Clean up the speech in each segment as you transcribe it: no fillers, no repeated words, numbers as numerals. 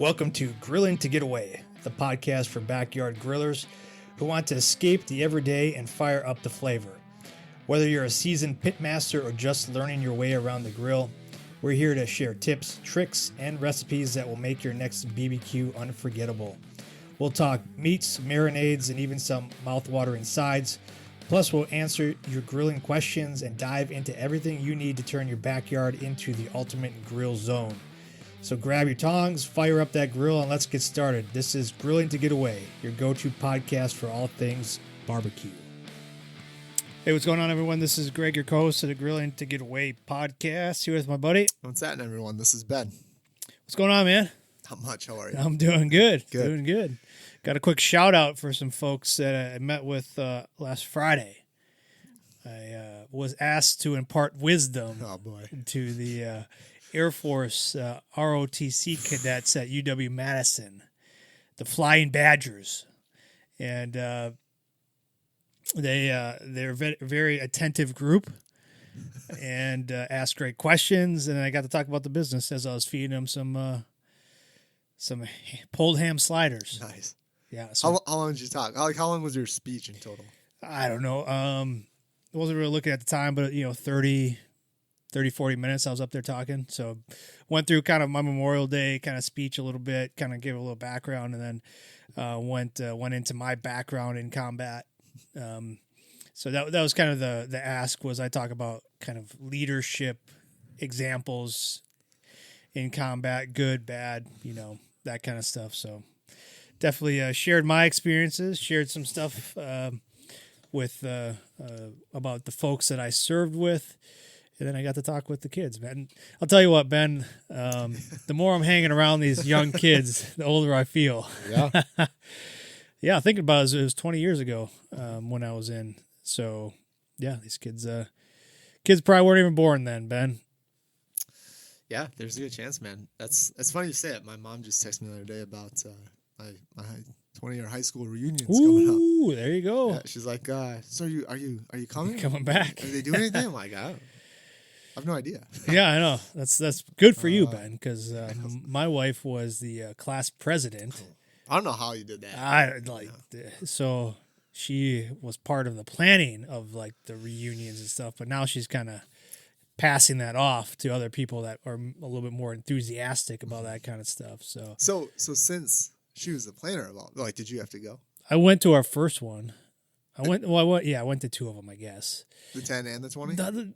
Welcome to Grilling to Get Away, the podcast for backyard grillers who want to escape the everyday and fire up the flavor. Whether you're a seasoned pitmaster or just learning your way around the grill, we're here to share tips, tricks, and recipes that will make your next BBQ unforgettable. We'll talk meats, marinades, and even some mouth-watering sides. Plus, we'll answer your grilling questions and dive into everything you need to turn your backyard into the ultimate grill zone. So grab your tongs, fire up that grill, and let's get started. This is Grilling to Get Away, your go-to podcast for all things barbecue. Hey, what's going on, everyone? This is Greg, your co-host of the Grilling to Get Away podcast. Here with my buddy. What's happening, everyone? This is Ben. What's going on, man? Not much. How are you? I'm doing good. Doing good. Got a quick shout out for some folks that I met with last Friday. I was asked to impart wisdom to the Air Force ROTC cadets at UW-Madison, the Flying Badgers. And they're a very attentive group and asked great questions. And I got to talk about the business as I was feeding them some pulled ham sliders. Nice. Yeah. So how long did you talk? How long was your speech in total? I don't know. I wasn't really looking at the time, but 30, 40 minutes I was up there talking. So went through kind of my Memorial Day kind of speech a little bit, kind of gave a little background, and then went into my background in combat. So that was kind of the ask, was I talk about kind of leadership examples in combat, good, bad, that kind of stuff. So definitely shared my experiences, shared some stuff with about the folks that I served with. And then I got to talk with the kids, man. I'll tell you what, Ben, the more I'm hanging around these young kids, the older I feel. Yeah. Yeah, thinking about it, it was 20 years ago when I was in. So, yeah, these kids probably weren't even born then, Ben. Yeah, there's a good chance, man. It's funny you say it. My mom just texted me the other day about my 20-year high school reunions coming up. Ooh, there you go. Yeah, she's like, so are you coming? Coming back. Are they doing anything? I'm like, I have no idea. Yeah, I know. That's good for you, Ben, because my wife was the class president. I don't know how you did that. So she was part of the planning of like the reunions and stuff, but now she's kind of passing that off to other people that are a little bit more enthusiastic about that kind of stuff. So since she was the planner about, did you have to go? I went to our first one. I went to two of them, I guess. The 10 and the 20?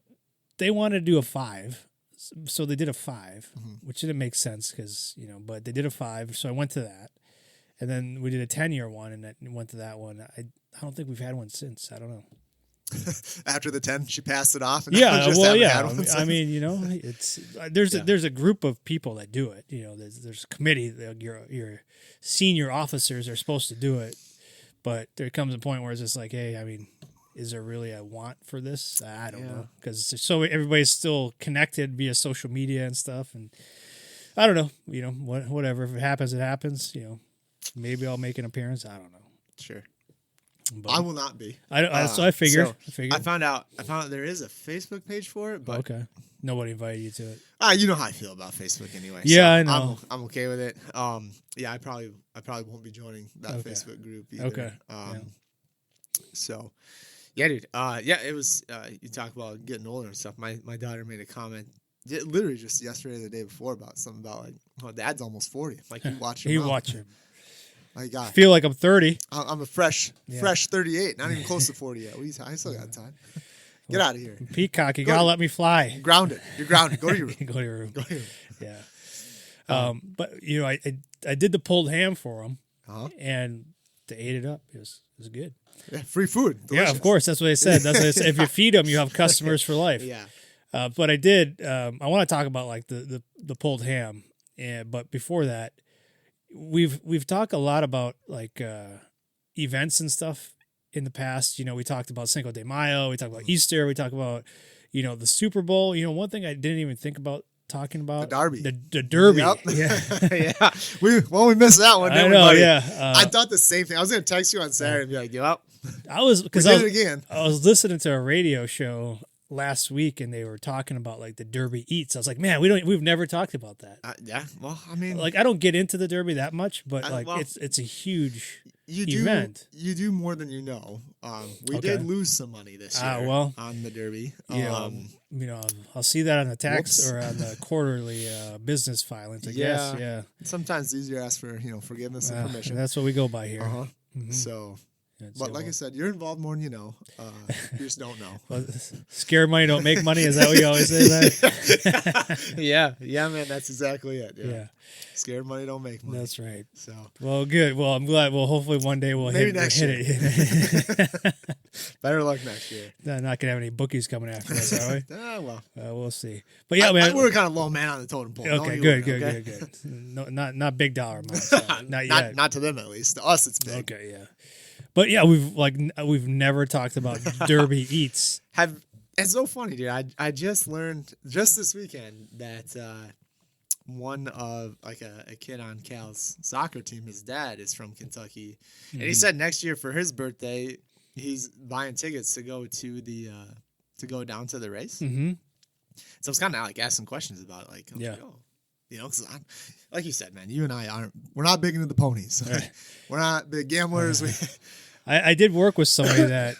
They wanted to do a 5, so they did a 5, which didn't make sense because, but they did a 5, so I went to that. And then we did a 10-year one, and went to that one. I don't think we've had one since. I don't know. After the 10, she passed it off. And I mean, it's there's a group of people that do it. There's a committee. Your senior officers are supposed to do it, but there comes a point where it's just like, hey, I mean, is there really a want for this? I don't know, because so everybody's still connected via social media and stuff, and I don't know. Whatever. If it happens, it happens. Maybe I'll make an appearance. I don't know. Sure. But I will not be. So I figured. I found out there is a Facebook page for it, but okay. Nobody invited you to it. You know how I feel about Facebook anyway. Yeah, so I know. I'm okay with it. I probably won't be joining that Facebook group either. Okay. So, yeah, dude. It was. You talk about getting older and stuff. My daughter made a comment. Literally just yesterday or the day before about something about Dad's almost 40. Like, you watch him. Watch him. My God. I feel like I'm 30. I'm a fresh 38. Not even close to 40 yet. I still got time. Get out of here. Peacock, you gotta let me fly. Grounded. You're grounded. Go to your room. Go to your room. Yeah. But I did the pulled ham for them, and they ate it up. It was good. Yeah, free food. Delicious. Yeah, of course. That's what I said. If you feed them, you have customers for life. Yeah. But I did. I want to talk about like the pulled ham, but before that, we've talked a lot about like events and stuff in the past. We talked about Cinco de Mayo. We talked about Easter. We talked about the Super Bowl. One thing I didn't even think about talking about, the Derby. The Derby. Yep. Yeah. Yeah. We missed that one. I know. Buddy? Yeah. I thought the same thing. I was going to text you on Saturday and be like, I was again. I was listening to a radio show last week and they were talking about like the Derby eats. I was like, man, we've never talked about that. Yeah. Well, I mean, like I don't get into the Derby that much, but like well, it's a huge event. You do more than you know. We did lose some money this year on the Derby. I'll see that on the tax or on the quarterly business filings. I guess. Yeah. Sometimes it's easier to ask for forgiveness and permission. That's what we go by here. Mm-hmm. So. But like I said, you're involved more than you know. You just don't know. Well, scared money don't make money. Is that what you always say? That? Yeah, man. That's exactly it. Yeah. Scared money don't make money. That's right. So well, good. Well, I'm glad. Well, hopefully one day we'll hit it. Better luck next year. Not gonna have any bookies coming after us, are we? Well, we'll see. But yeah, man, we're kind of low man on the totem pole. Okay, good. No, not big dollar amounts. Not yet. Not to them at least. To us, it's big. Okay, yeah. But yeah, we've never talked about Derby eats. It's so funny, dude. I just learned just this weekend that one of like a kid on Cal's soccer team, his dad is from Kentucky, and he said next year for his birthday he's buying tickets to go to the to go down to the race. Mm-hmm. So I was kind of like asking questions about it, like, like, because like you said, man, you and I we're not big into the ponies. Right. We're not big gamblers. I did work with somebody that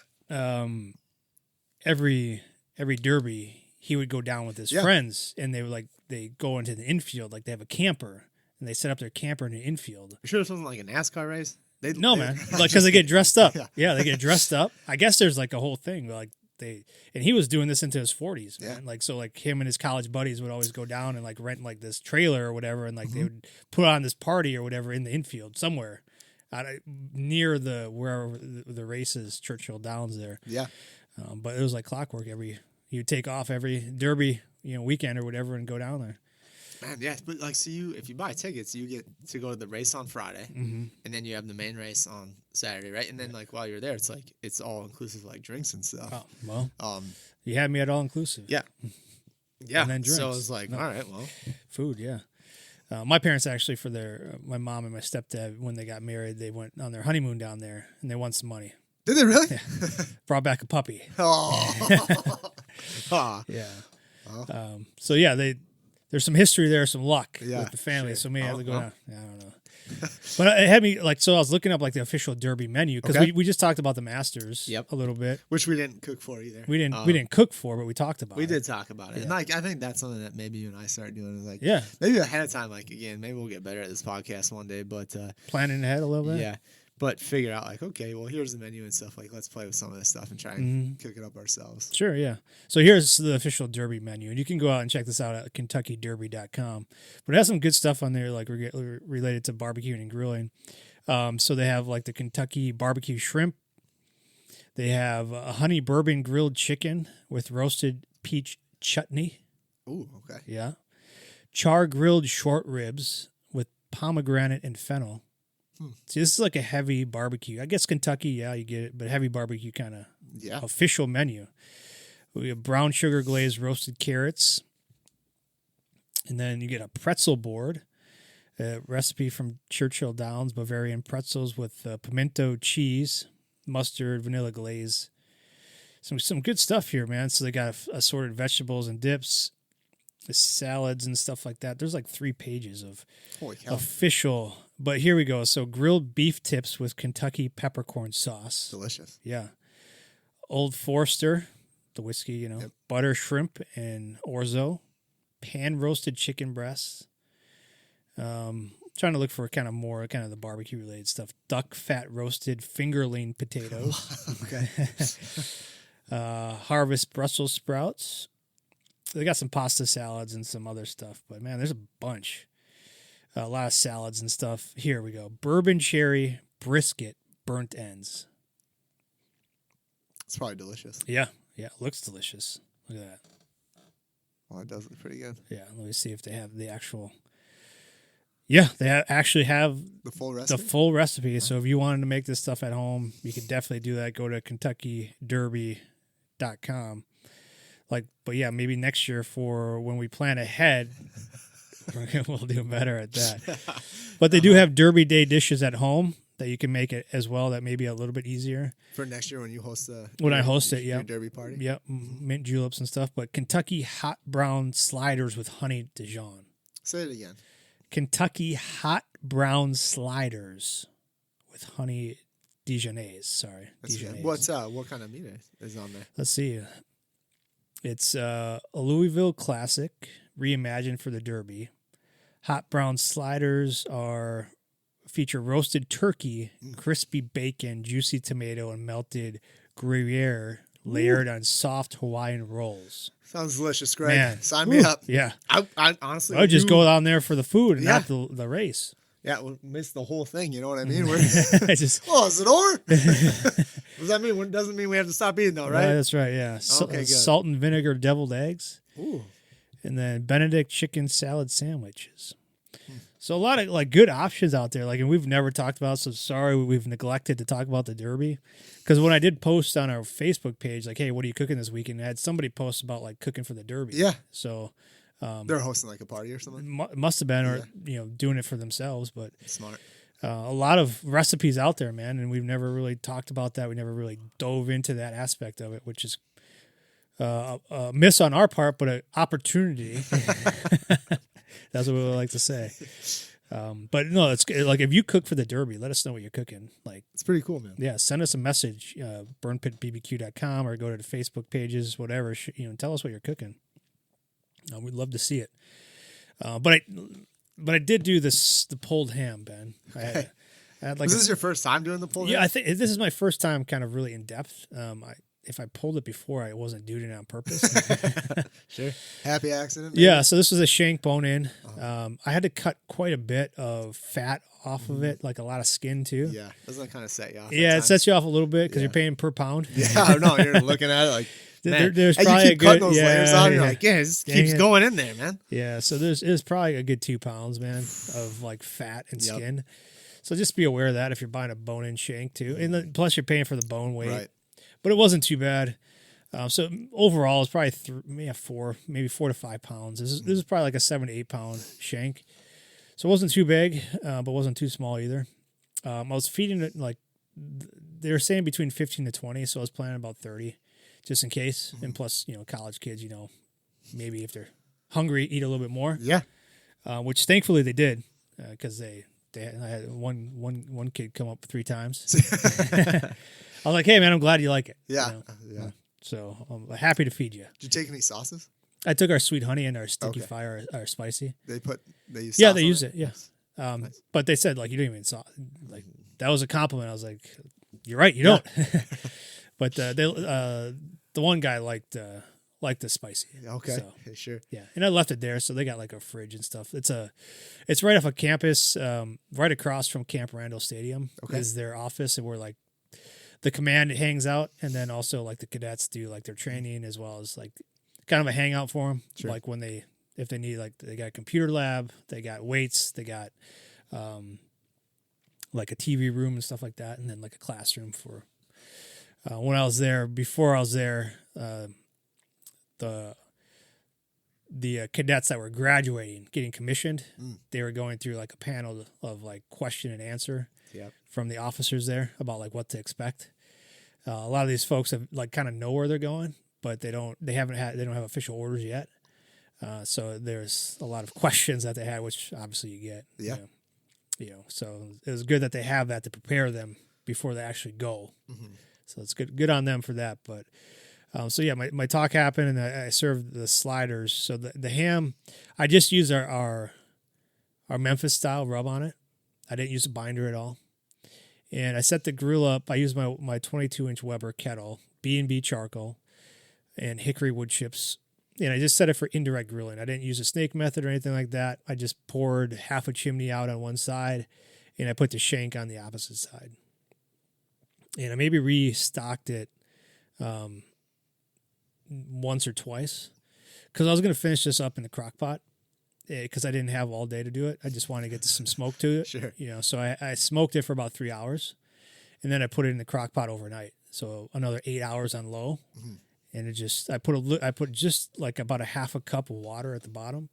every Derby he would go down with his friends, and they go into the infield, like they have a camper, and they set up their camper in the infield. You sure this wasn't like a NASCAR race? No, man, like because they get dressed up. Yeah, they get dressed up. I guess there's like a whole thing like. And he was doing this into his 40s, man. Like, so like him and his college buddies would always go down and like rent like this trailer or whatever. And like they would put on this party or whatever in the infield somewhere near wherever the race is, Churchill Downs there. Yeah. But it was like clockwork. You'd take off every Derby, weekend or whatever and go down there. Man, yeah, but like, so if you buy tickets, you get to go to the race on Friday, and then you have the main race on Saturday, right? And then like while you're there, it's all inclusive, like drinks and stuff. Oh, well, you had me at all inclusive. Yeah, and then drinks. So I was like, all right, well, food, yeah. My parents actually, for my mom and my stepdad, when they got married, they went on their honeymoon down there, and they won some money. Did they really? Yeah. Brought back a puppy. Oh, yeah. So yeah, there's some history there, some luck with the family. Sure. So maybe I have to go down. Yeah, I don't know. But it had me so I was looking up like the official Derby menu because we just talked about the Masters a little bit, which we didn't cook for either. We didn't cook for, but we talked about. We did talk about it. And like I think that's something that maybe you and I start doing is like maybe ahead of time. Like again, maybe we'll get better at this podcast one day. But planning ahead a little bit. Yeah. But figure out like, okay, well, here's the menu and stuff. Like, let's play with some of this stuff and try and cook it up ourselves. Sure, yeah. So here's the official Derby menu. And you can go out and check this out at KentuckyDerby.com. But it has some good stuff on there, like related to barbecuing and grilling. So they have like the Kentucky barbecue shrimp. They have a honey bourbon grilled chicken with roasted peach chutney. Ooh, okay. Yeah. Char grilled short ribs with pomegranate and fennel. See, this is like a heavy barbecue. I guess Kentucky, you get it, but heavy barbecue kind of official menu. We have brown sugar glazed roasted carrots. And then you get a pretzel board, a recipe from Churchill Downs, Bavarian pretzels with pimento cheese, mustard, vanilla glaze. Some good stuff here, man. So they got assorted vegetables and dips, the salads and stuff like that. There's like 3 pages of official. But here we go. So grilled beef tips with Kentucky peppercorn sauce. Delicious. Yeah. Old Forester, the whiskey, butter shrimp and orzo. Pan roasted chicken breasts. Trying to look for kind of the barbecue related stuff. Duck fat roasted fingerling potatoes. Okay. Harvest Brussels sprouts. They got some pasta salads and some other stuff. But man, there's a bunch. A lot of salads and stuff. Here we go. Bourbon cherry brisket burnt ends. It's probably delicious. Yeah. It looks delicious. Look at that. Well, it does look pretty good. Yeah, let me see if they have the actual. Yeah, they actually have the full recipe. The full recipe. So if you wanted to make this stuff at home, you could definitely do that. Go to KentuckyDerby.com. But yeah, maybe next year for when we plan ahead. We'll do better at that. But they do have Derby Day dishes at home. that you can make it as well. That may be a little bit easier For next year when you host I host it. Your derby party. Yep, mint juleps and stuff. But Kentucky hot brown sliders with honey Dijon. Say it again. Kentucky hot brown sliders with honey Dijonnaise. Sorry, Dijonnaise. What kind of meat is on there? Let's see. It's a Louisville classic reimagined for the Derby. Hot brown sliders feature roasted turkey, crispy bacon, juicy tomato, and melted Gruyere layered on soft Hawaiian rolls. Sounds delicious, Greg. Man. Sign me up. Yeah. I honestly I would just go down there for the food and not the race. Yeah, we'll miss the whole thing. You know what I mean? Is it over? Does that mean? Doesn't mean we have to stop eating though, right? That's right. Yeah. Okay, good. Salt and vinegar deviled eggs. Ooh. And then Benedict chicken salad sandwiches. So a lot of like good options out there. Like, and we've never talked about. So sorry, we've neglected to talk about the Derby. Because when I did post on our Facebook page, like, hey, what are you cooking this weekend? I had somebody post about like cooking for the Derby. Yeah. So they're hosting like a party or something. Must have been, or doing it for themselves. But smart. A lot of recipes out there, man, and we've never really talked about that. We never really dove into that aspect of it, which is a miss on our part, but an opportunity. That's what we like to say. But no, it's like if you cook for the Derby, let us know what you're cooking. Like, it's pretty cool, man. Yeah, send us a message, burnpitbbq.com, or go to the Facebook pages, whatever. Tell us what you're cooking. We'd love to see it. But I did do the pulled ham, Ben. I had like was this your first time doing the pulled ham? Yeah, I think this is my first time kind of really in depth. If I pulled it before, I wasn't doing it on purpose. Sure. Happy accident? Maybe? Yeah, so this was a shank bone in. I had to cut quite a bit of fat off of it, like a lot of skin too. Yeah, doesn't that kind of set you off? Yeah, it sets you off a little bit because you're paying per pound. Yeah, no, you're looking at it like, man. There's and probably you keep cutting those layers on, you're like, yeah, it just keeps it. going in there, man. Yeah, so there's probably a good 2 pounds, man, of like fat and skin. So just be aware of that if you're buying a bone-in shank too. And then, plus you're paying for the bone weight. Right. But it wasn't too bad. So overall, it's probably 4 to 5 pounds. This is probably like a 7 to 8 pound shank. So it wasn't too big, but wasn't too small either. I was feeding it like, they were saying between 15 to 20, so I was planning about 30 just in case. And plus, college kids, maybe if they're hungry, eat a little bit more. Yeah. Which thankfully they did, because I had one kid come up 3 times. I was like, hey, man, I'm glad you like it. Yeah. Yeah. So I'm happy to feed you. Did you take any sauces? I took our sweet honey and our sticky fire, our spicy. They use sauce. Yeah, they use it. Yeah. Nice. But they said, like, you don't even like, that was a compliment. I was like, you're right, you don't. But the one guy liked the spicy. Okay. So, sure. Yeah. And I left it there, so they got like a fridge and stuff. It's right off of campus, right across from Camp Randall Stadium is their office, and we're like, the command hangs out, and then also like the cadets do like their training as well as like kind of a hangout for them. Sure. Like if they need, like, they got a computer lab, they got weights, they got like a TV room and stuff like that, and then like a classroom for when I was there. Before I was there, the cadets that were graduating, getting commissioned, they were going through like a panel of like question and answer. Yep. From the officers there about like what to expect. A lot of these folks have like kind of know where they're going, but they don't have official orders yet. So there's a lot of questions that they have, which obviously you get. Yeah. So it was good that they have that to prepare them before they actually go. Mm-hmm. So it's good on them for that. But so yeah, my talk happened, and I served the sliders. So the ham, I just used our Memphis style rub on it. I didn't use a binder at all. And I set the grill up. I used my 22-inch Weber kettle, B&B charcoal, and hickory wood chips. And I just set it for indirect grilling. I didn't use a snake method or anything like that. I just poured half a chimney out on one side, and I put the shank on the opposite side. And I maybe restocked it once or twice, because I was going to finish this up in the crock pot. Because I didn't have all day to do it. I just wanted to get some smoke to it. Sure. So I smoked it for about 3 hours, and then I put it in the crock pot overnight. So another 8 hours on low. Mm-hmm. And I put just like about a half a cup of water at the bottom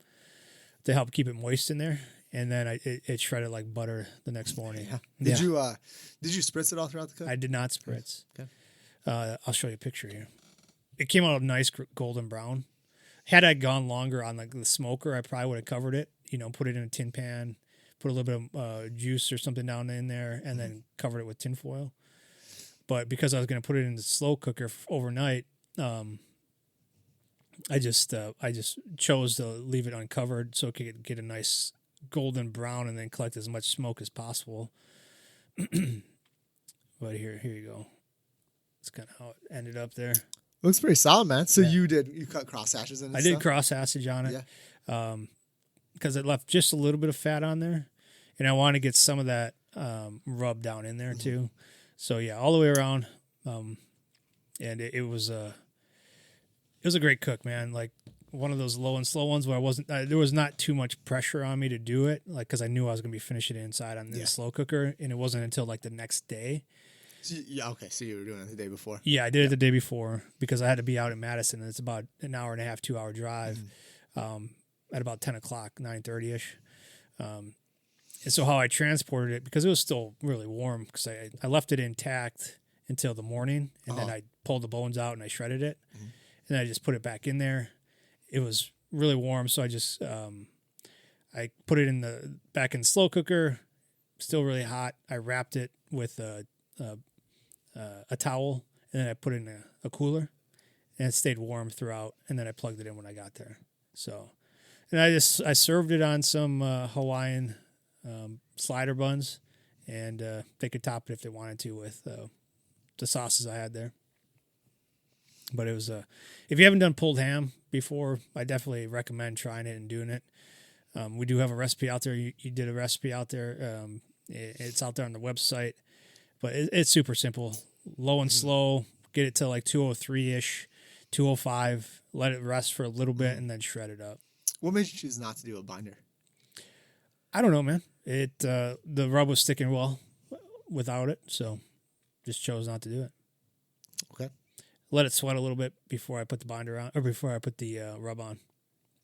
to help keep it moist in there. and then it shredded like butter the next morning. Yeah. Did you spritz it all throughout the cook? I did not spritz. Okay. I'll show you a picture here. It came out nice golden brown. Had I gone longer on like the smoker, I probably would have covered it. Put it in a tin pan, put a little bit of juice or something down in there, and then covered it with tin foil. But because I was going to put it in the slow cooker overnight, I just chose to leave it uncovered so it could get a nice golden brown and then collect as much smoke as possible. But here you go. That's kind of how it ended up there. Looks pretty solid, man. So you cut cross hatches in it? I did cross hatchage on it. Yeah. Because it left just a little bit of fat on there, and I want to get some of that rub down in there too. So yeah, all the way around, and it was a great cook, man. Like one of those low and slow ones where there was not too much pressure on me to do it, like because I knew I was gonna be finishing it inside on the slow cooker, and it wasn't until like the next day. So you were doing it the day before. Yeah, I did it the day before because I had to be out in Madison, and it's about an hour and a half, 2 hour drive. At about 10 o'clock, 9:30ish. And so how I transported it, because it was still really warm, because I left it intact until the morning, and then I pulled the bones out and I shredded it, and I just put it back in there. It was really warm, so I just I put it back in the slow cooker, still really hot. I wrapped it with a towel, and then I put it in a cooler, and it stayed warm throughout, and then I plugged it in when I got there. So... And I served it on some Hawaiian slider buns, and they could top it if they wanted to with the sauces I had there. But it was if you haven't done pulled ham before, I definitely recommend trying it and doing it. We do have a recipe out there. You did a recipe out there. It's out there on the website, but it's super simple. Low and slow. Get it to like 203-ish, 205. Let it rest for a little bit, and then shred it up. What made you choose not to do a binder? I don't know, man. The rub was sticking well without it, so just chose not to do it. Okay. Let it sweat a little bit before I put the binder on, or before I put the rub on.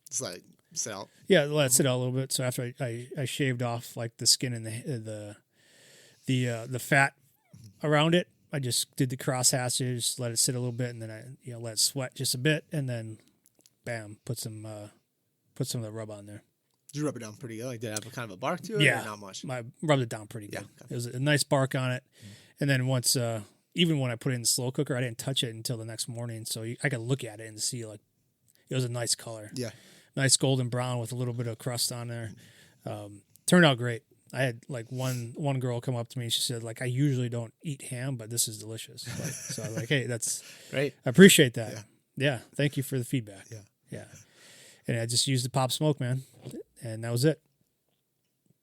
Just like sit out. Yeah, let it sit out a little bit. So after I shaved off like the skin and the fat around it, I just did the cross hatches, let it sit a little bit, and then I let it sweat just a bit, and then bam, put some of the rub on there. Did you rub it down pretty good? Like, did it have a kind of a bark to it? Yeah, or not much. I rubbed it down pretty good. Yeah, okay. It was a nice bark on it, and then once, even when I put it in the slow cooker, I didn't touch it until the next morning, so I could look at it and see like it was a nice color. Yeah, nice golden brown with a little bit of crust on there. Turned out great. I had like one girl come up to me and she said like, I usually don't eat ham, but this is delicious. So I was like, hey, that's great. I appreciate that. Yeah. Thank you for the feedback. Yeah. And I just used the pop smoke, man, and that was it.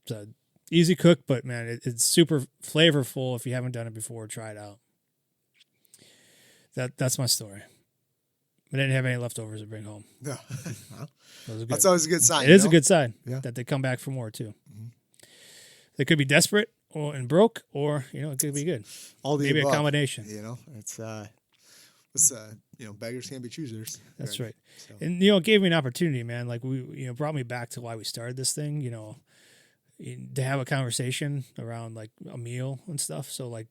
So easy cook, but man, it's super flavorful. If you haven't done it before, try it out. That's my story. I didn't have any leftovers to bring home. No. That's always a good sign. It is a good sign that they come back for more too. Mm-hmm. They could be desperate and broke, or it could be good. All the maybe above, a combination. It's beggars can't be choosers. That's right. So. And it gave me an opportunity, man. Like brought me back to why we started this thing. To have a conversation around like a meal and stuff. So like,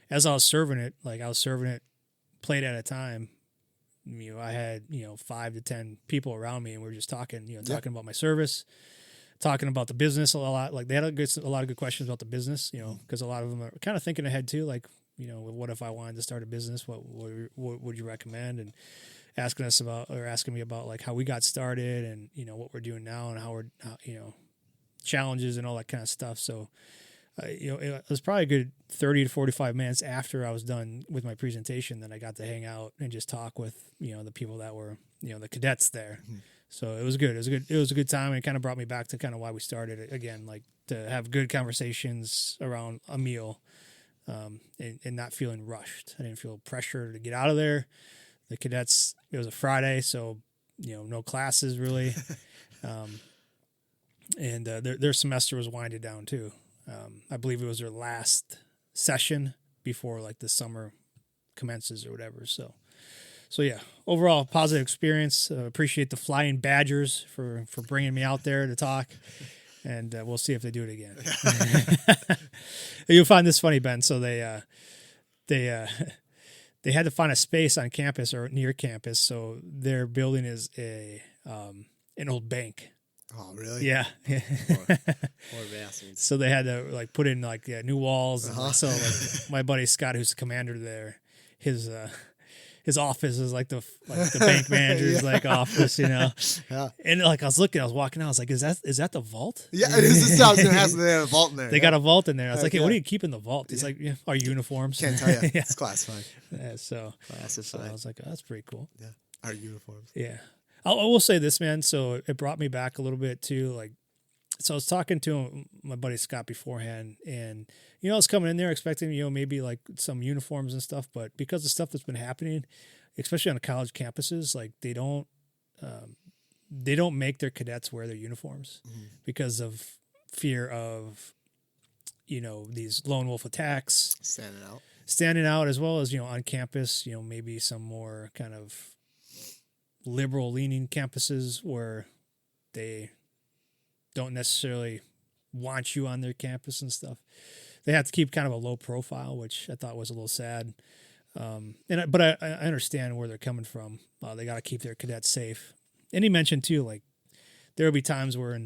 as I was serving it, plate at a time. I had 5 to 10 people around me, and we were just talking. Talking about my service, talking about the business a lot. Like they had a lot of good questions about the business. Because a lot of them are kind of thinking ahead too. Like, what if I wanted to start a business? What would you recommend? And asking me about like how we got started and what we're doing now and how we're challenges and all that kind of stuff. So it was probably a good 30 to 45 minutes after I was done with my presentation that I got to hang out and just talk with the people that were the cadets there. Mm-hmm. So it was good. It was a good time, and it kind of brought me back to kind of why we started it again, like to have good conversations around a meal. And not feeling rushed. I didn't feel pressure to get out of there. The cadets, it was a Friday, so no classes really, and their semester was winding down too. I believe it was their last session before like the summer commences or whatever. So yeah, overall positive experience. Appreciate the Flying Badgers for bringing me out there to talk. and we'll see if they do it again. You'll find this funny, Ben. So they had to find a space on campus or near campus. So their building is an old bank. Oh, really? Yeah. Poor bastards. So they had to like put in like new walls. And, so like my buddy Scott, who's the commander there, his office is like the bank manager's like office, you know. Yeah. And like I was walking out, I was like, is that the vault? Yeah, it is. This house has a vault in there. They got a vault in there. I was like, hey, yeah. what do you keep in the vault? He's like, yeah, our uniforms. Can't tell you. Yeah. It's classified. Yeah, so Classified. I was like, oh, that's pretty cool. Yeah, our uniforms. Yeah. I will say this, man. So it brought me back a little bit too. Like, so I was talking to my buddy Scott beforehand, and I was coming in there expecting maybe like some uniforms and stuff, but because of stuff that's been happening, especially on the college campuses, like they don't make their cadets wear their uniforms because of fear of these lone wolf attacks, standing out, as well as on campus, maybe some more kind of liberal leaning campuses where they don't necessarily want you on their campus and stuff. They have to keep kind of a low profile, which I thought was a little sad. But I understand where they're coming from. They got to keep their cadets safe. And he mentioned too, like there'll be times where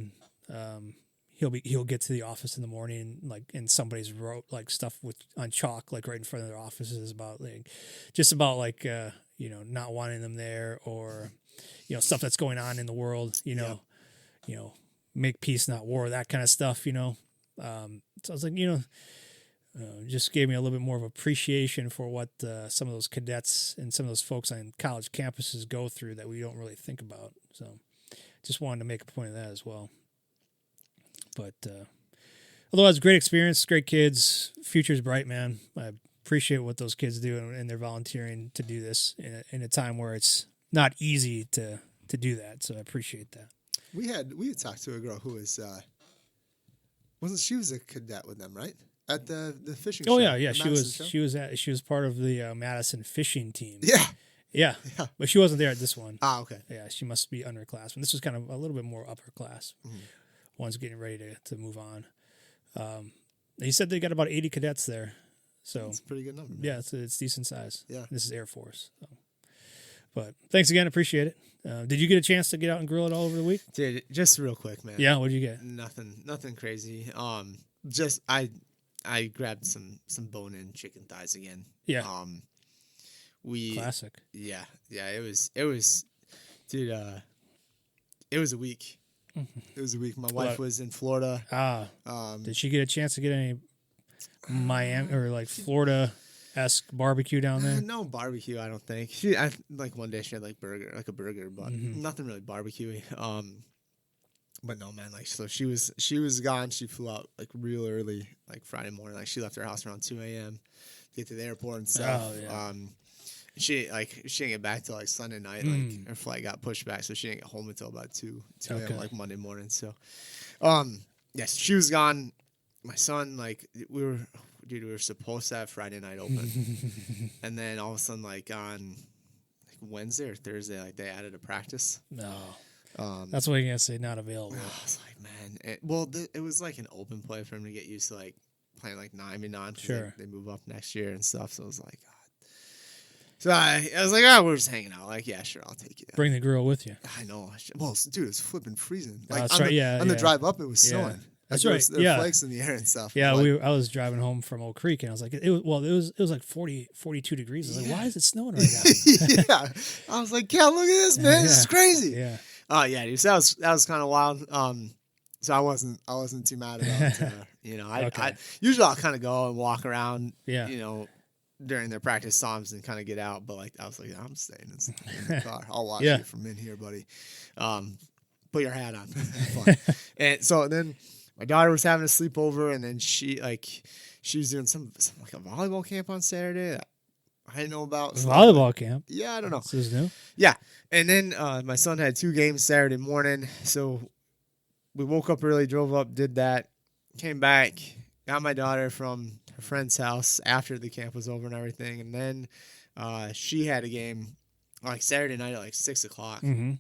he'll get to the office in the morning, like, and somebody's wrote like stuff on chalk, like right in front of their offices about not wanting them there, or stuff that's going on in the world. Make peace, not war, that kind of stuff. So I was like, just gave me a little bit more of appreciation for what some of those cadets and some of those folks on college campuses go through that we don't really think about. So just wanted to make a point of that as well. But otherwise, great experience, great kids, future's bright, man. I appreciate what those kids do, and they're volunteering to do this in a time where it's not easy to do that. So I appreciate that. We had talked to a girl who was she was a cadet with them, right? At the fishing show. Oh yeah. She was part of the Madison fishing team. Yeah. But she wasn't there at this one. Ah, okay. Yeah, she must be underclassmen. This was kind of a little bit more upper class. Mm-hmm. One's getting ready to move on. He said they got about 80 cadets there. So it's a pretty good number. Man. Yeah, it's decent size. Yeah. This is Air Force. So. But thanks again. Appreciate it. Did you get a chance to get out and grill it all over the week? Dude, just real quick, man. Yeah, what'd you get? Nothing crazy. Just I grabbed some bone-in chicken thighs again. Yeah. Classic. Yeah. It was, dude. It was a week. It was a week. My wife was in Florida. Did she get a chance to get any Miami or like Florida-esque barbecue down there? No barbecue, I don't think. One day she had like a burger, but nothing really barbecue-y. But no, man, like, so she was gone. She flew out like real early, like Friday morning. Like she left her house around 2 a.m. to get to the airport and stuff. Oh, yeah. She didn't get back till like Sunday night. Like her flight got pushed back, so she didn't get home until about 2 a.m. like Monday morning. So, yes, she was gone. My son, like, we were supposed to have Friday night open, and then all of a sudden, like on Wednesday or Thursday, like they added a practice. No. That's what you're gonna say. Not available. I was like, man. It was like an open play for him to get used to like playing like non. Sure. They move up next year and stuff. So it was like, God. So I was like, we're just hanging out. Like, yeah, sure, I'll take you. Bring the grill with you. I know. Well, dude, it's flipping freezing. Like that's right. On the drive up, it was snowing. That's like, right. There were flakes in the air and stuff. Yeah, I was driving home from Oak Creek, and I was like, it was like 42 degrees. I was like, why is it snowing right now? Yeah. I was like, look at this, man. This is crazy. Yeah. Yeah, dude. So that was kind of wild. So I wasn't too mad about it. I usually I'll kind of go and walk around. Yeah. During their practice times and kind of get out, but like I was like, I'm staying in the car. I'll watch you from in here, buddy. Put your hat on. And so then my daughter was having a sleepover, and then she was doing some like a volleyball camp on Saturday. I didn't know about volleyball camp. Yeah, I don't know. This is new. Yeah, and then my son had 2 games Saturday morning, so we woke up early, drove up, did that, came back, got my daughter from her friend's house after the camp was over and everything, and then she had a game like Saturday night at like 6:00.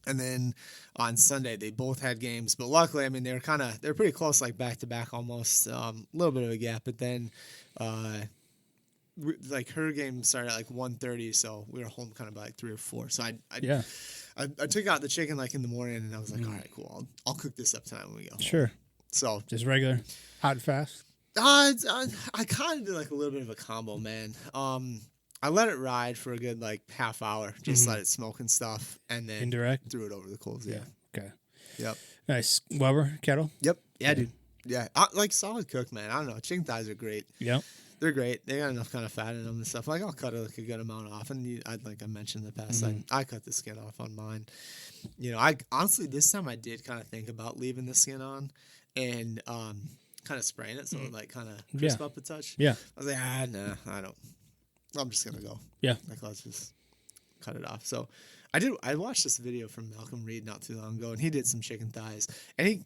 And then on Sunday, they both had games. But luckily, I mean, they were pretty close, like back-to-back almost. A little bit of a gap. But then, like, her game started at like 1:30, so we were home kind of by like 3 or 4. So I took out the chicken like in the morning, and I was like, all right, cool. I'll cook this up tonight when we get home. Sure. So just regular, hot and fast. I kind of did like a little bit of a combo, man. I let it ride for a good like half hour, just let it smoke and stuff, and then indirect threw it over the coals. Yeah. Okay. Yep. Nice. Weber kettle. Yep. Yeah, dude. Yeah. Like solid cook, man. I don't know. Chicken thighs are great. Yep. They're great. They got enough kind of fat in them and stuff. Like I'll cut it like a good amount off, and like I mentioned in the past, I cut the skin off on mine. You know, I honestly this time I did kind of think about leaving the skin on, and kind of spraying it so it like kind of crisp up a touch. Yeah. I was like, nah, I don't. I'm just gonna go. Yeah. Like let's just cut it off. So I watched this video from Malcolm Reed not too long ago, and he did some chicken thighs, and he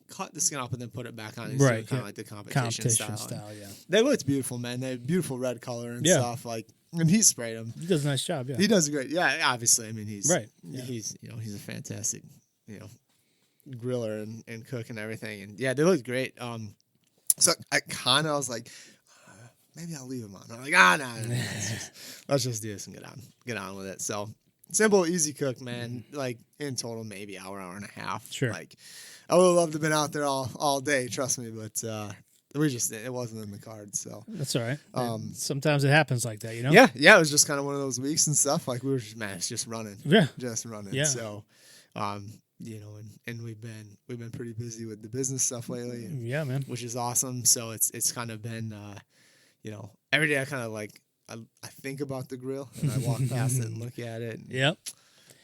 cut the skin off and then put it back on. He's doing kind of like the competition style. Yeah. They looked beautiful, man. They had beautiful red color and stuff. Like, and he sprayed them. He does a nice job. Yeah. He does a great. Yeah, obviously. I mean, he's right. Yeah. He's he's a fantastic griller and cook and everything. And yeah, they looked great. So I was like, maybe I'll leave them on. I'm like, nah. Let's just do this and get on with it. So simple, easy cook, man. Like in total, maybe hour and a half. Sure. Like I would have loved to have been out there all day, trust me, but it wasn't in the cards. So that's all right. Sometimes it happens like that, Yeah. It was just kind of one of those weeks and stuff. Like we were just running. Yeah. Just running. Yeah. So, and we've been pretty busy with the business stuff lately. And, yeah, man. Which is awesome. So it's kind of been, every day I kind of like, I think about the grill and I walk past it and look at it. Yep.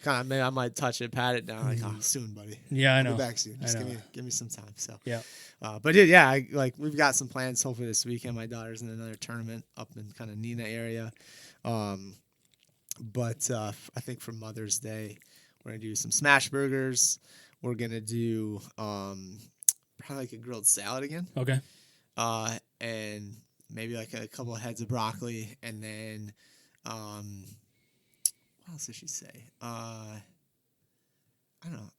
Kind of, maybe I might touch it, pat it down, like, soon, buddy. Yeah, I know. I'll be back soon. Just give me some time. So, yeah. But yeah, we've got some plans hopefully this weekend. My daughter's in another tournament up in kind of Neenah area. But I think for Mother's Day, we're going to do some smash burgers. We're going to do probably like a grilled salad again. Okay. And maybe like a couple of heads of broccoli. And then, what else did she say? I don't know.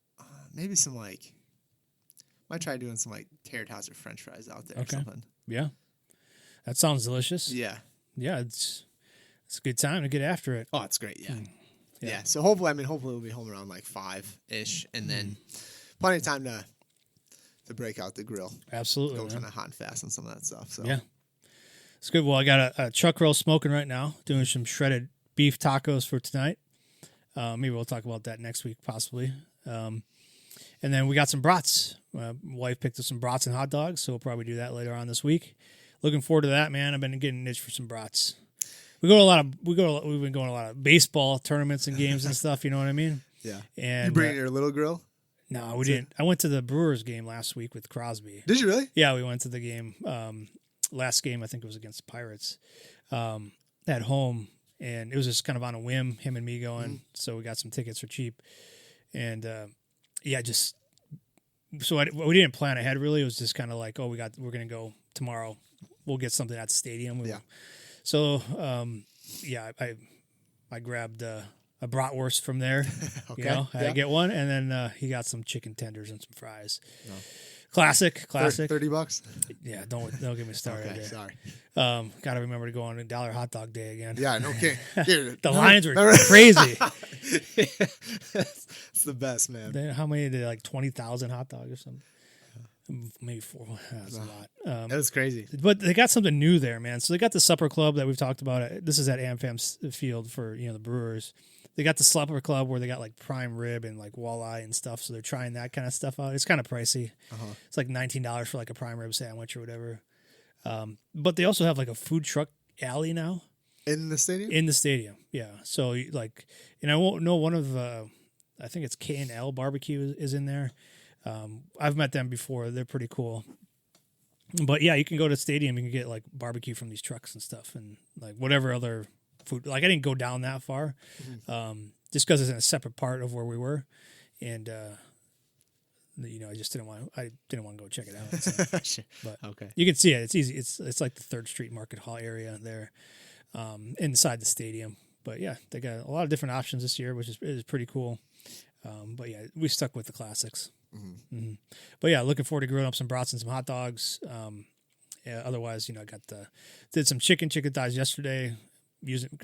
Maybe some might try doing some like tater tots or French fries out there or something. Yeah. That sounds delicious. Yeah. Yeah. It's a good time to get after it. Oh, it's great. Yeah. Yeah. So hopefully we'll be home around like 5-ish, and then plenty of time to break out the grill. Absolutely. Go kind of hot and fast on some of that stuff. So yeah, it's good. Well, I got a chuck roll smoking right now, doing some shredded beef tacos for tonight. Maybe we'll talk about that next week, possibly. And then we got some brats. My wife picked up some brats and hot dogs, so we'll probably do that later on this week. Looking forward to that, man. I've been getting an itch for some brats. We've been going to a lot of baseball tournaments and games and stuff. You know what I mean? Yeah. And you bring your little grill? No, we didn't. I went to the Brewers game last week with Crosby. Did you really? Yeah, we went to the game. Last game, I think it was against the Pirates at home, and it was just kind of on a whim, him and me going. So we got some tickets for cheap, and we didn't plan ahead really. It was just kind of like, we're gonna go tomorrow. We'll get something at the stadium. So I grabbed a bratwurst from there. Okay. I had to get one, and then he got some chicken tenders and some fries. No. Classic. $30? Yeah, don't get me started. Okay, sorry. Got to remember to go on a $1 hot dog day again. Yeah, no kidding. The lines were crazy. It's the best, man. How many did like 20,000 hot dogs or something? Maybe 4. That's a lot. That was crazy. But they got something new there, man. So they got the supper club that we've talked about. This is at AmFam Field for the Brewers. They got the supper club where they got like prime rib and like walleye and stuff. So they're trying that kind of stuff out. It's kind of pricey. It's like $19 for like a prime rib sandwich or whatever. But they also have like a food truck alley now. In the stadium? In the stadium, yeah. So I won't know one of, I think it's K&L Barbecue is in there. I've met them before. They're pretty cool. But yeah, you can go to the stadium. You can get like barbecue from these trucks and stuff, and like whatever other food. Like I didn't go down that far, just because it's in a separate part of where we were, and I just didn't want to go check it out. So. But okay, you can see it. It's easy. It's like the 3rd Street Market Hall area there, inside the stadium. But yeah, they got a lot of different options this year, which is pretty cool. But yeah, we stuck with the classics. Mm-hmm. Mm-hmm. But yeah, looking forward to grilling up some brats and some hot dogs. Yeah, otherwise, I did some chicken thighs yesterday.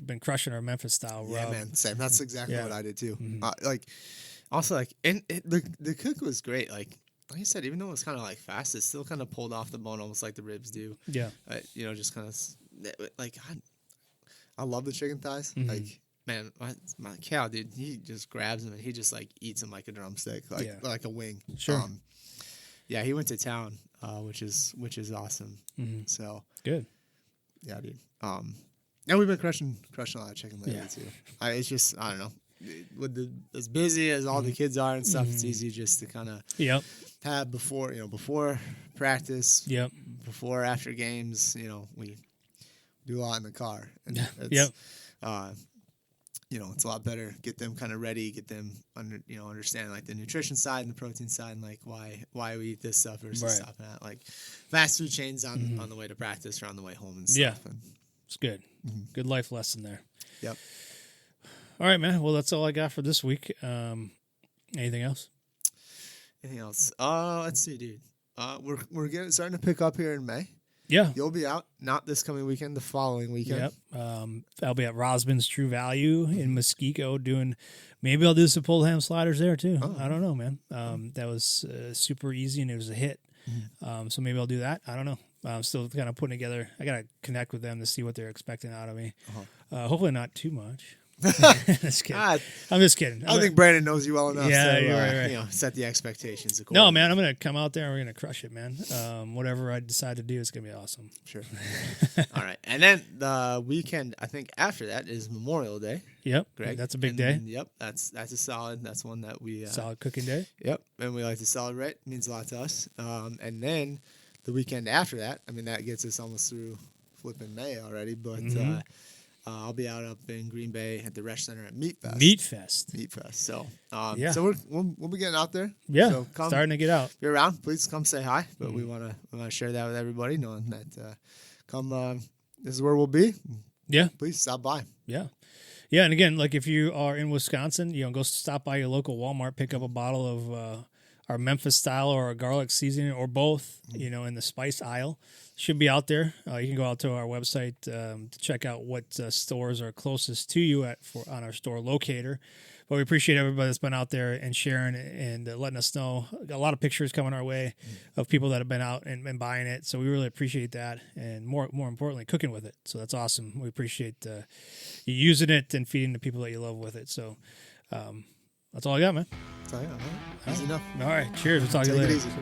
Been crushing our Memphis style rub. Yeah, man, same. That's exactly what I did too. Mm-hmm. The cook was great. Like you said, even though it was kind of like fast, it still kind of pulled off the bone almost like the ribs do. Yeah. Just kind of like I love the chicken thighs. Mm-hmm. Like, man, my cow, dude, he just grabs them and he just like eats them like a drumstick, like a wing. Sure. Yeah, he went to town, which is awesome. Mm-hmm. So good. Yeah, dude. And we've been crushing a lot of chicken lately too. It's just, I don't know, as busy as all the kids are and stuff, it's easy just to kind of have before practice, before after games, we do a lot in the car. And it's a lot better. Get them kind of ready. Get them understanding like the nutrition side and the protein side, and like why we eat this stuff versus stopping at like fast food chains on the way to practice or on the way home and stuff. Yeah, and, it's good. Mm-hmm. Good life lesson there. Yep. All right, man. Well, that's all I got for this week. Anything else? Anything else? Let's see, dude. We're starting to pick up here in May. Yeah. You'll be out, not this coming weekend, the following weekend. Yep. I'll be at Rosman's True Value in Muskego maybe I'll do some pulled ham sliders there too. Oh. I don't know, man. That was super easy and it was a hit. Mm-hmm. So maybe I'll do that. I don't know. I'm still kind of putting together. I got to connect with them to see what they're expecting out of me. Uh-huh. Hopefully not too much. Just kidding. I'm just kidding. I think Brandon knows you well enough. Yeah, to, you're right. Set the expectations. No, man, I'm going to come out there and we're going to crush it, man. Whatever I decide to do, it's going to be awesome. Sure. All right. And then the weekend, I think after that is Memorial Day. Yep. Greg. That's a big day. Yep. That's a solid. That's one that we. Solid cooking day. Yep. And we like to celebrate. It means a lot to us. And then the weekend after that, that gets us almost through flipping May already, but I'll be out up in Green Bay at the Resch Center at Meat Fest. So, so we'll be getting out there. Yeah, so starting to get out. If you're around, please come say hi. But we want to share that with everybody, knowing that this is where we'll be. Yeah, please stop by. Yeah. Yeah, and again, like if you are in Wisconsin, go stop by your local Walmart, pick up a bottle of our Memphis style or a garlic seasoning or both, in the spice aisle. Should be out there. You can go out to our website to check out what stores are closest to you on our store locator. But we appreciate everybody that's been out there and sharing and letting us know. Got a lot of pictures coming our way of people that have been out and buying it. So we really appreciate that, and more importantly, cooking with it. So that's awesome. We appreciate you using it and feeding the people that you love with it. So that's all I got, man. That's all I got. Easy enough. All right. Cheers. We'll talk to you later. Take it easy.